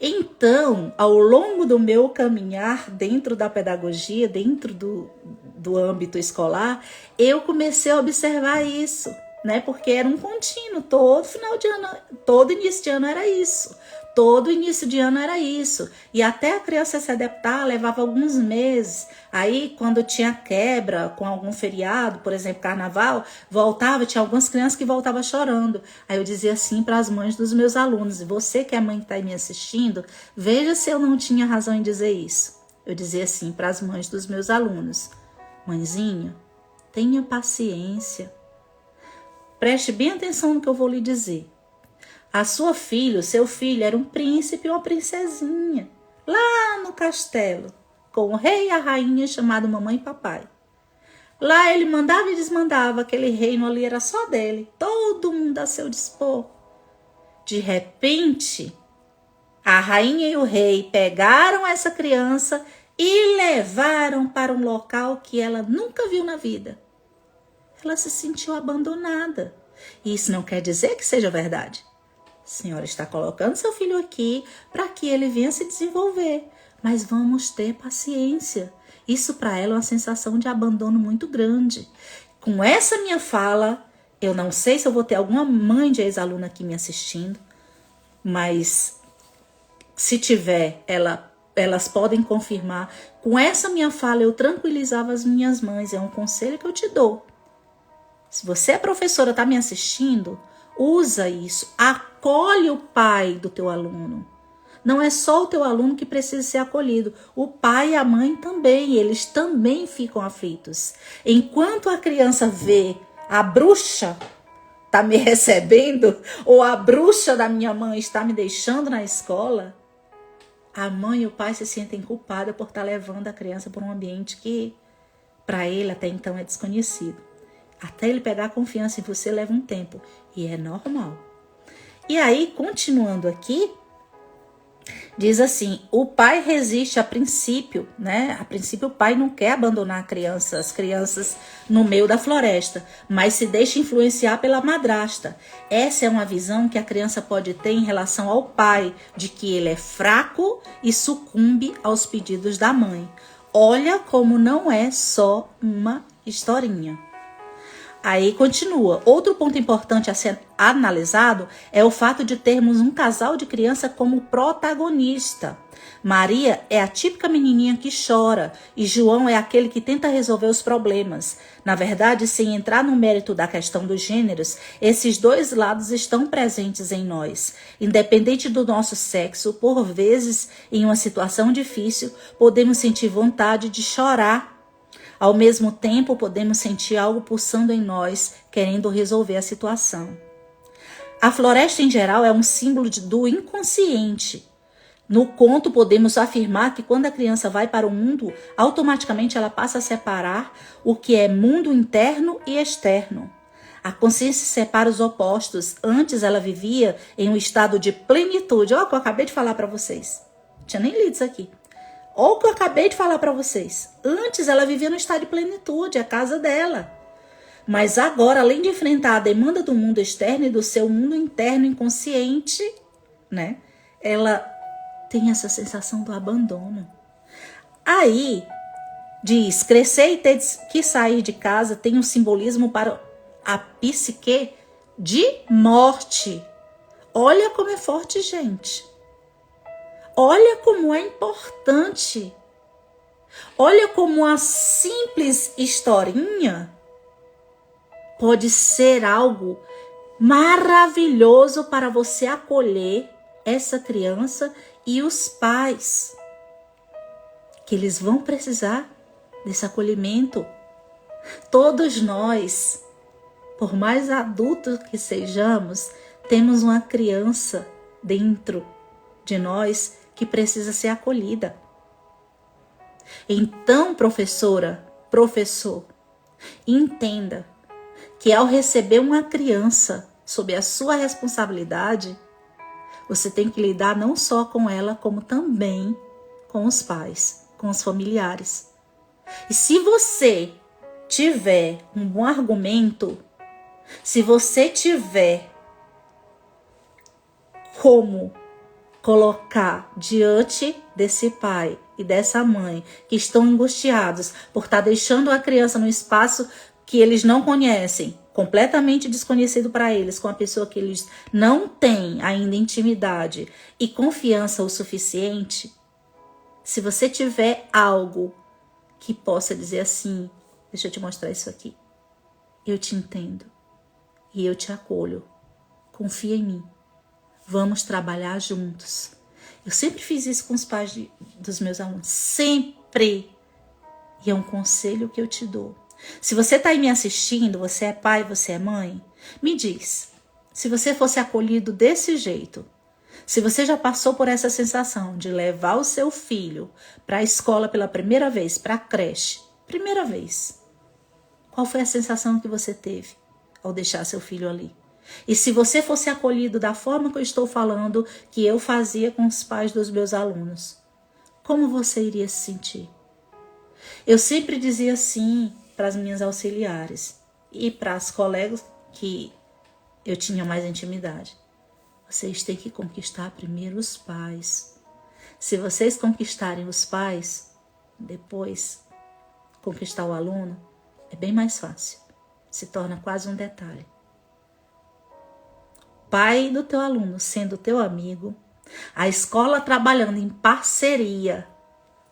Então, ao longo do meu caminhar dentro da pedagogia, dentro do âmbito escolar, eu comecei a observar isso, né? Porque era um contínuo, todo final de ano, todo início de ano era isso. Todo início de ano era isso. E até a criança se adaptar levava alguns meses. Aí, quando tinha quebra com algum feriado, por exemplo, carnaval, voltava, tinha algumas crianças que voltavam chorando. Aí eu dizia assim para as mães dos meus alunos, você que é mãe que está me assistindo, veja se eu não tinha razão em dizer isso. Eu dizia assim para as mães dos meus alunos, mãezinha, tenha paciência. Preste bem atenção no que eu vou lhe dizer. A sua filha, o seu filho, era um príncipe ou uma princesinha, lá no castelo, com o rei e a rainha chamado mamãe e papai. Lá ele mandava e desmandava, aquele reino ali era só dele, todo mundo a seu dispor. De repente, a rainha e o rei pegaram essa criança e levaram para um local que ela nunca viu na vida. Ela se sentiu abandonada. E isso não quer dizer que seja verdade. A senhora está colocando seu filho aqui para que ele venha se desenvolver. Mas vamos ter paciência. Isso para ela é uma sensação de abandono muito grande. Com essa minha fala, eu não sei se eu vou ter alguma mãe de ex-aluna aqui me assistindo, mas se tiver, elas podem confirmar. Com essa minha fala, eu tranquilizava as minhas mães. É um conselho que eu te dou. Se você é professora, está me assistindo, usa isso, acolhe o pai do teu aluno. Não é só o teu aluno que precisa ser acolhido, o pai e a mãe também, eles também ficam aflitos. Enquanto a criança vê a bruxa está me recebendo, ou a bruxa da minha mãe está me deixando na escola, a mãe e o pai se sentem culpados por estar levando a criança para um ambiente que para ele até então é desconhecido. Até ele pegar confiança em você leva um tempo. E é normal. E aí, continuando aqui, diz assim, o pai resiste a princípio, né? A princípio o pai não quer abandonar as crianças no meio da floresta, mas se deixa influenciar pela madrasta. Essa é uma visão que a criança pode ter em relação ao pai, de que ele é fraco e sucumbe aos pedidos da mãe. Olha como não é só uma historinha. Aí continua. Outro ponto importante a ser analisado é o fato de termos um casal de criança como protagonista. Maria é a típica menininha que chora e João é aquele que tenta resolver os problemas. Na verdade, sem entrar no mérito da questão dos gêneros, esses dois lados estão presentes em nós. Independente do nosso sexo, por vezes, em uma situação difícil, podemos sentir vontade de chorar. Ao mesmo tempo, podemos sentir algo pulsando em nós, querendo resolver a situação. A floresta, em geral, é um símbolo do inconsciente. No conto, podemos afirmar que quando a criança vai para o mundo, automaticamente ela passa a separar o que é mundo interno e externo. A consciência separa os opostos. Antes, ela vivia em um estado de plenitude. Olha o que eu acabei de falar para vocês. Não tinha nem lido isso aqui. Olha o que eu acabei de falar para vocês. Antes ela vivia no estado de plenitude, a casa dela. Mas agora, além de enfrentar a demanda do mundo externo e do seu mundo interno inconsciente, né? Ela tem essa sensação do abandono. Aí, diz, crescer e ter que sair de casa tem um simbolismo para a psique de morte. Olha como é forte, gente. Olha como é importante. Olha como a simples historinha pode ser algo maravilhoso para você acolher essa criança e os pais, que eles vão precisar desse acolhimento. Todos nós, por mais adultos que sejamos, temos uma criança dentro de nós que precisa ser acolhida. Então, professora, professor, entenda que ao receber uma criança sob a sua responsabilidade, você tem que lidar não só com ela, como também com os pais, com os familiares. E se você tiver um bom argumento, se você tiver como colocar diante desse pai e dessa mãe que estão angustiados por estar deixando a criança no espaço que eles não conhecem, completamente desconhecido para eles, com a pessoa que eles não têm ainda intimidade e confiança o suficiente, se você tiver algo que possa dizer assim, deixa eu te mostrar isso aqui, eu te entendo e eu te acolho, confia em mim. Vamos trabalhar juntos. Eu sempre fiz isso com os pais dos meus alunos. Sempre. E é um conselho que eu te dou. Se você está aí me assistindo, você é pai, você é mãe, me diz. Se você fosse acolhido desse jeito, se você já passou por essa sensação de levar o seu filho para a escola pela primeira vez, para a creche, primeira vez, qual foi a sensação que você teve ao deixar seu filho ali? E se você fosse acolhido da forma que eu estou falando, que eu fazia com os pais dos meus alunos, como você iria se sentir? Eu sempre dizia assim para as minhas auxiliares e para as colegas que eu tinha mais intimidade. Vocês têm que conquistar primeiro os pais. Se vocês conquistarem os pais, depois conquistar o aluno, é bem mais fácil. Se torna quase um detalhe. Pai do teu aluno sendo teu amigo, a escola trabalhando em parceria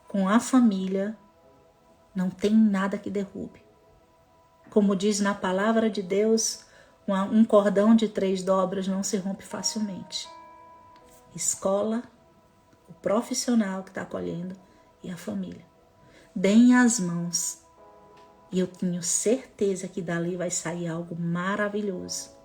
com a família, não tem nada que derrube. Como diz na palavra de Deus, um cordão de 3 dobras não se rompe facilmente. Escola, o profissional que está acolhendo e a família. Deem as mãos e eu tenho certeza que dali vai sair algo maravilhoso.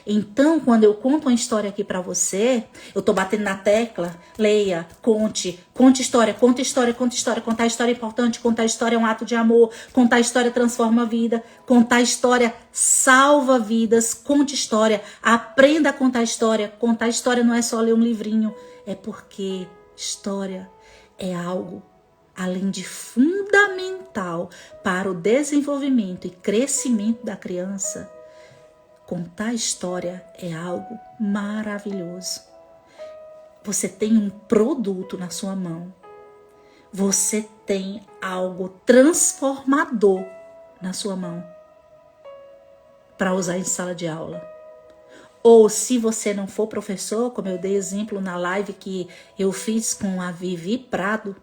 Então, quando eu conto uma história aqui pra você, eu tô batendo na tecla, leia, conte história, conta história, conta história. Contar história é importante, contar história é um ato de amor, contar história transforma a vida, contar história salva vidas, conte história, aprenda a contar história. Contar história não é só ler um livrinho, é porque história é algo além de fundamental para o desenvolvimento e crescimento da criança. Contar história é algo maravilhoso. Você tem um produto na sua mão. Você tem algo transformador na sua mão para usar em sala de aula. Ou se você não for professor, como eu dei exemplo na live que eu fiz com a Vivi Prado.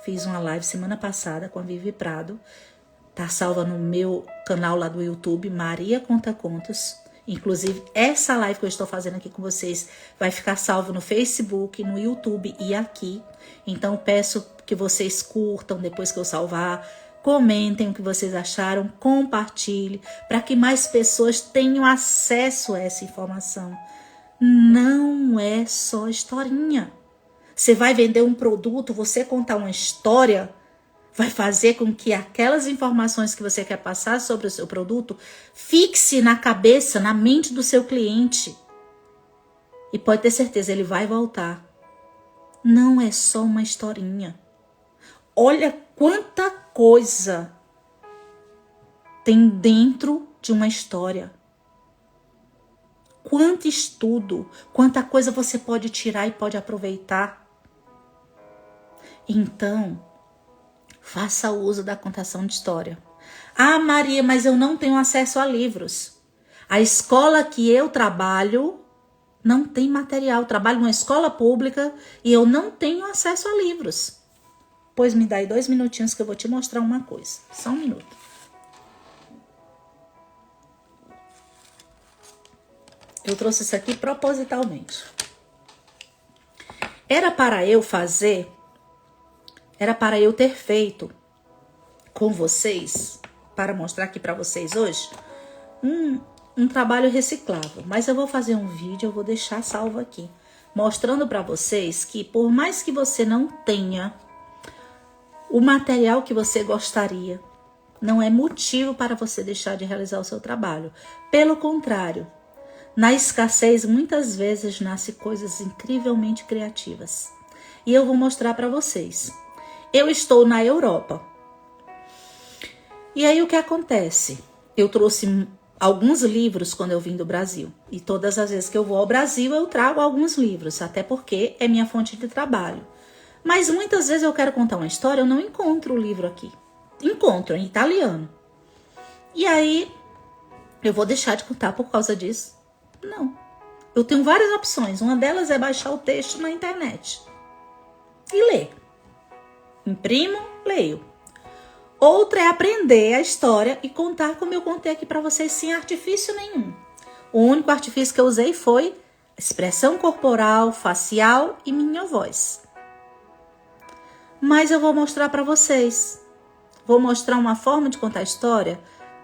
Fiz uma live semana passada com a Vivi Prado. Tá salva no meu canal lá do YouTube, Maria Conta Contos. Inclusive, essa live que eu estou fazendo aqui com vocês vai ficar salva no Facebook, no YouTube e aqui. Então, peço que vocês curtam depois que eu salvar. Comentem o que vocês acharam, compartilhem, para que mais pessoas tenham acesso a essa informação. Não é só historinha. Você vai vender um produto, você contar uma história, vai fazer com que aquelas informações que você quer passar sobre o seu produto fixe na cabeça, na mente do seu cliente. E pode ter certeza, ele vai voltar. Não é só uma historinha. Olha quanta coisa tem dentro de uma história. Quanto estudo, quanta coisa você pode tirar e pode aproveitar. Então, faça uso da contação de história. Ah, Maria, mas eu não tenho acesso a livros. A escola que eu trabalho não tem material. Eu trabalho numa escola pública e eu não tenho acesso a livros. Pois me dá aí 2 minutinhos que eu vou te mostrar uma coisa. Só um minuto. Eu trouxe isso aqui propositalmente. Era para eu ter feito com vocês, para mostrar aqui para vocês hoje, um trabalho reciclável. Mas eu vou fazer um vídeo, eu vou deixar salvo aqui, mostrando para vocês que por mais que você não tenha o material que você gostaria, não é motivo para você deixar de realizar o seu trabalho. Pelo contrário, na escassez muitas vezes nascem coisas incrivelmente criativas. E eu vou mostrar para vocês. Eu estou na Europa. E aí o que acontece? Eu trouxe alguns livros quando eu vim do Brasil. E todas as vezes que eu vou ao Brasil eu trago alguns livros, até porque é minha fonte de trabalho. Mas muitas vezes eu quero contar uma história, eu não encontro o livro aqui. Encontro em italiano. E aí eu vou deixar de contar por causa disso? Não. Eu tenho várias opções. Uma delas é baixar o texto na internet e ler. Imprimo, leio. Outra é aprender a história e contar como eu contei aqui para vocês sem artifício nenhum. O único artifício que eu usei foi expressão corporal, facial e minha voz. Mas eu vou mostrar para vocês. Vou mostrar uma forma de contar história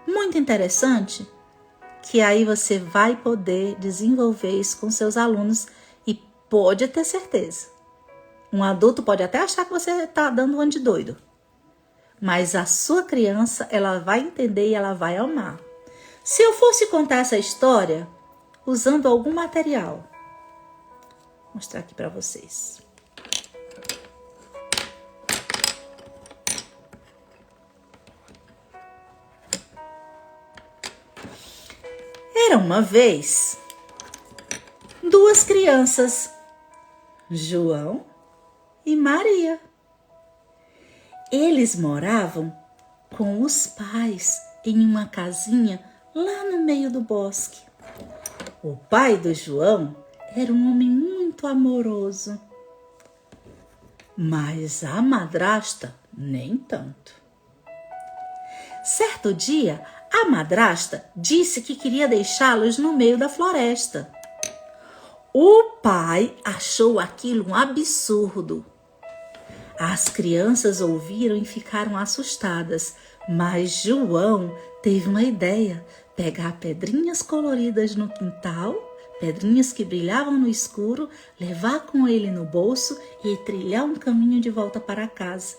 muito interessante, que aí você vai poder desenvolver isso com seus alunos e pode ter certeza. Um adulto pode até achar que você está dando um de doido, mas a sua criança, ela vai entender e ela vai amar. Se eu fosse contar essa história usando algum material, vou mostrar aqui para vocês. Era uma vez 2 crianças, João e Maria. Eles moravam com os pais em uma casinha lá no meio do bosque. O pai do João era um homem muito amoroso, mas a madrasta nem tanto. Certo dia, a madrasta disse que queria deixá-los no meio da floresta. O pai achou aquilo um absurdo. As crianças ouviram e ficaram assustadas, mas João teve uma ideia: pegar pedrinhas coloridas no quintal, pedrinhas que brilhavam no escuro, levar com ele no bolso e trilhar um caminho de volta para casa.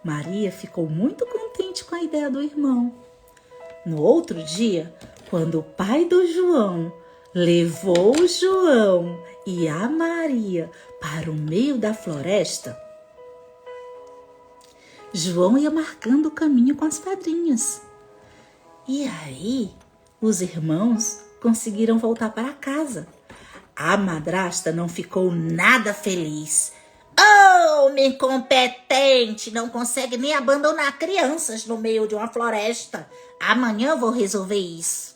Maria ficou muito contente com a ideia do irmão. No outro dia, quando o pai do João levou o João e a Maria para o meio da floresta, João ia marcando o caminho com as pedrinhas. E aí, os irmãos conseguiram voltar para casa. A madrasta não ficou nada feliz. Homem incompetente, não consegue nem abandonar crianças no meio de uma floresta. Amanhã vou resolver isso.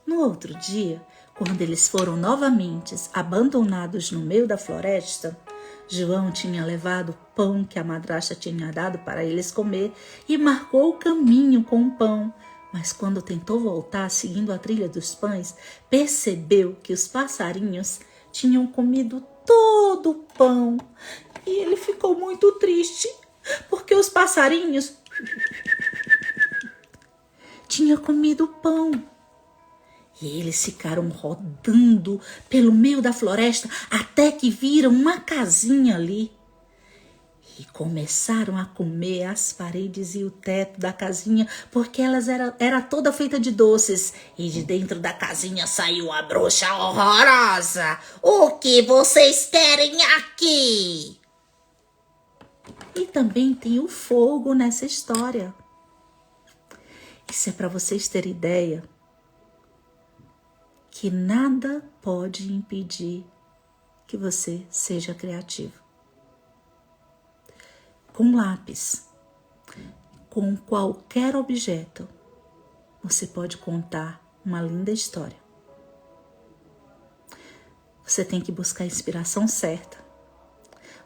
No outro dia, quando eles foram novamente abandonados no meio da floresta, João tinha levado o pão que a madrasta tinha dado para eles comer e marcou o caminho com o pão. Mas quando tentou voltar seguindo a trilha dos pães, percebeu que os passarinhos tinham comido todo o pão. E ele ficou muito triste, porque os passarinhos tinham comido o pão. E eles ficaram rodando pelo meio da floresta até que viram uma casinha ali. E começaram a comer as paredes e o teto da casinha, porque elas era toda feita de doces. E de dentro da casinha saiu a bruxa horrorosa. O que vocês querem aqui? E também tem o fogo nessa história. Isso é para vocês terem ideia que nada pode impedir que você seja criativo. Com lápis, com qualquer objeto, você pode contar uma linda história. Você tem que buscar a inspiração certa.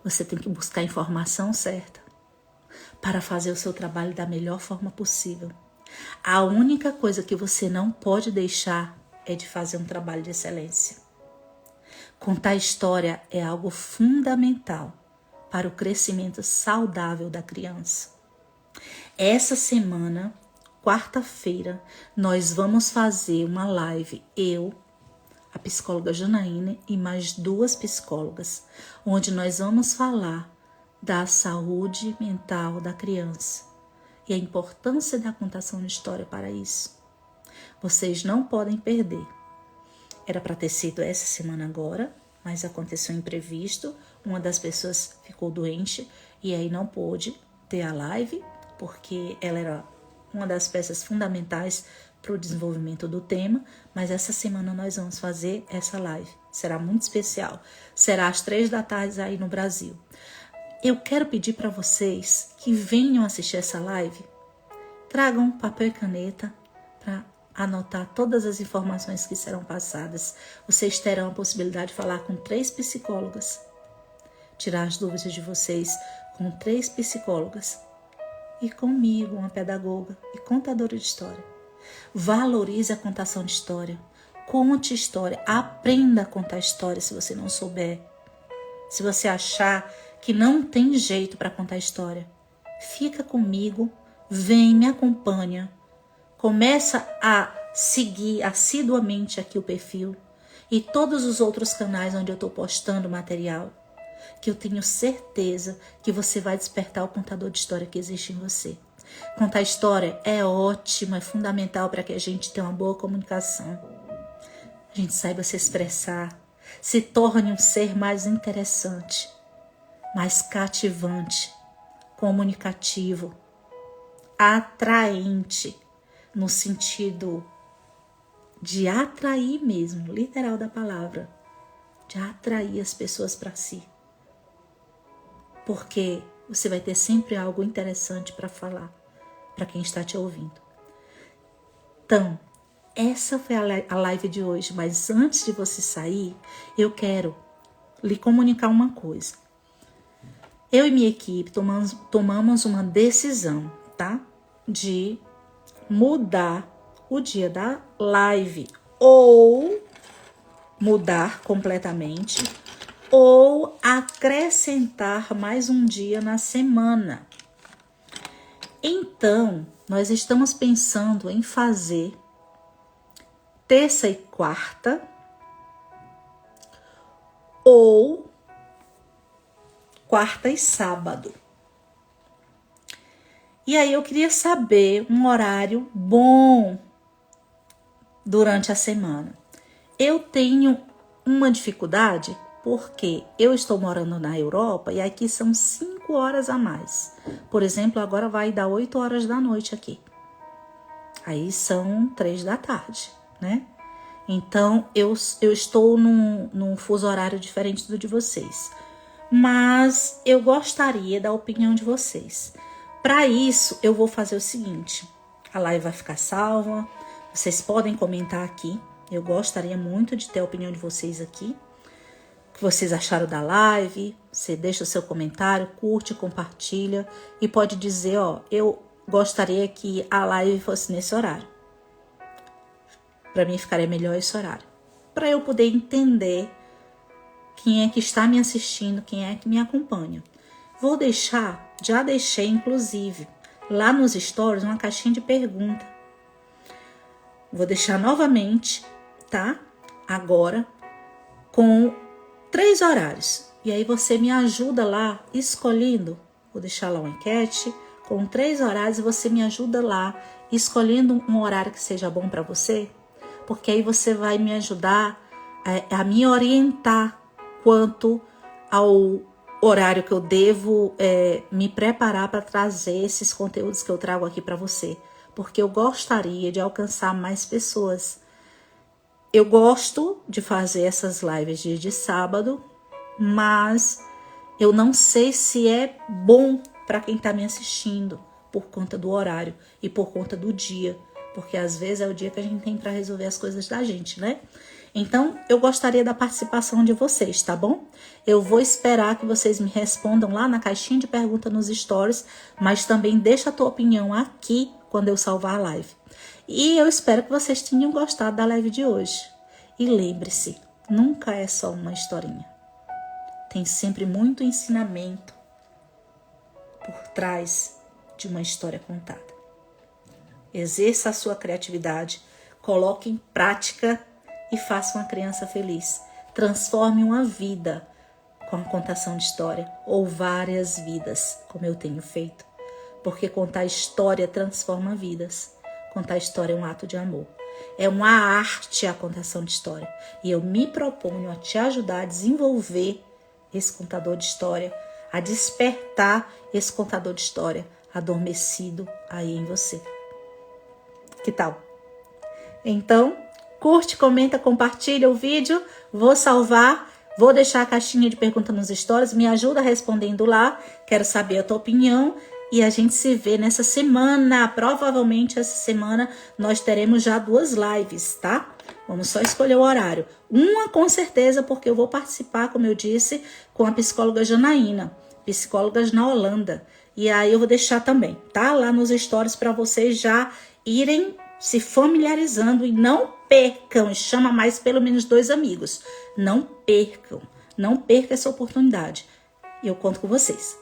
Você tem que buscar a informação certa para fazer o seu trabalho da melhor forma possível. A única coisa que você não pode deixar é de fazer um trabalho de excelência. Contar história é algo fundamental para o crescimento saudável da criança. Essa semana, quarta-feira, nós vamos fazer uma live, eu, a psicóloga Janaína e mais 2 psicólogas, onde nós vamos falar da saúde mental da criança e a importância da contação de história para isso. Vocês não podem perder. Era para ter sido essa semana agora, mas aconteceu um imprevisto, uma das pessoas ficou doente e aí não pôde ter a live, porque ela era uma das peças fundamentais para o desenvolvimento do tema, mas essa semana nós vamos fazer essa live. Será muito especial. Será às 3 da tarde aí no Brasil. Eu quero pedir para vocês que venham assistir essa live, tragam papel e caneta para anotar todas as informações que serão passadas. Vocês terão a possibilidade de falar com 3 psicólogas, tirar as dúvidas de vocês com 3 psicólogas e comigo, uma pedagoga e contadora de história. Valorize a contação de história, conte história, aprenda a contar história se você não souber. Se você achar que não tem jeito para contar história, fica comigo, vem, me acompanha. Começa a seguir assiduamente aqui o perfil e todos os outros canais onde eu estou postando material, que eu tenho certeza que você vai despertar o contador de história que existe em você. Contar história é ótimo, é fundamental para que a gente tenha uma boa comunicação. A gente saiba se expressar, se torne um ser mais interessante, mais cativante, comunicativo, atraente, no sentido de atrair mesmo, literal da palavra, de atrair as pessoas para si. Porque você vai ter sempre algo interessante para falar para quem está te ouvindo. Então, essa foi a live de hoje, mas antes de você sair, eu quero lhe comunicar uma coisa. Eu e minha equipe tomamos uma decisão, tá? De mudar o dia da live, ou mudar completamente, ou acrescentar mais um dia na semana. Então, nós estamos pensando em fazer terça e quarta ou quarta e sábado. E aí eu queria saber um horário bom durante a semana. Eu tenho uma dificuldade porque eu estou morando na Europa e aqui são 5 horas a mais. Por exemplo, agora vai dar 8 horas da noite aqui. Aí são 3 da tarde, né? Então, eu estou num fuso horário diferente do de vocês. Mas eu gostaria da opinião de vocês. Para isso, eu vou fazer o seguinte. A live vai ficar salva. Vocês podem comentar aqui. Eu gostaria muito de ter a opinião de vocês aqui. O que vocês acharam da live. Você deixa o seu comentário, curte, compartilha. E pode dizer, ó, eu gostaria que a live fosse nesse horário. Para mim ficaria melhor esse horário. Para eu poder entender quem é que está me assistindo, quem é que me acompanha. Vou deixar, já deixei inclusive, lá nos stories uma caixinha de pergunta. Vou deixar novamente, tá? Agora, com 3 horários. E aí você me ajuda lá escolhendo, vou deixar lá uma enquete, com 3 horários e você me ajuda lá escolhendo um horário que seja bom para você. Porque aí você vai me ajudar a me orientar quanto ao horário que eu devo me preparar para trazer esses conteúdos que eu trago aqui para você. Porque eu gostaria de alcançar mais pessoas. Eu gosto de fazer essas lives dia de sábado, mas eu não sei se é bom para quem está me assistindo por conta do horário e por conta do dia. Porque às vezes é o dia que a gente tem para resolver as coisas da gente, né? Então, eu gostaria da participação de vocês, tá bom? Eu vou esperar que vocês me respondam lá na caixinha de pergunta nos stories, mas também deixa a tua opinião aqui quando eu salvar a live. E eu espero que vocês tenham gostado da live de hoje. E lembre-se, nunca é só uma historinha. Tem sempre muito ensinamento por trás de uma história contada. Exerça a sua criatividade, coloque em prática e faça uma criança feliz. Transforme uma vida com a contação de história, ou várias vidas, como eu tenho feito. Porque contar história transforma vidas. Contar história é um ato de amor. É uma arte a contação de história. E eu me proponho a te ajudar a desenvolver esse contador de história, a despertar esse contador de história adormecido aí em você. Que tal? Então, curte, comenta, compartilha o vídeo. Vou salvar, vou deixar a caixinha de pergunta nos stories. Me ajuda respondendo lá. Quero saber a tua opinião. E a gente se vê nessa semana. Provavelmente essa semana nós teremos já 2 lives, tá? Vamos só escolher o horário. Uma com certeza, porque eu vou participar, como eu disse, com a psicóloga Janaína. Psicólogas na Holanda. E aí eu vou deixar também, tá? Lá nos stories para vocês já irem se familiarizando e não percam, chama mais pelo menos 2 amigos. Não percam essa oportunidade. E eu conto com vocês.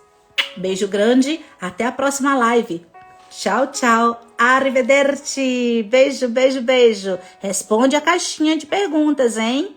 Beijo grande, até a próxima live. Tchau, tchau. Arrivederci. Beijo, beijo, beijo. Responde a caixinha de perguntas, hein?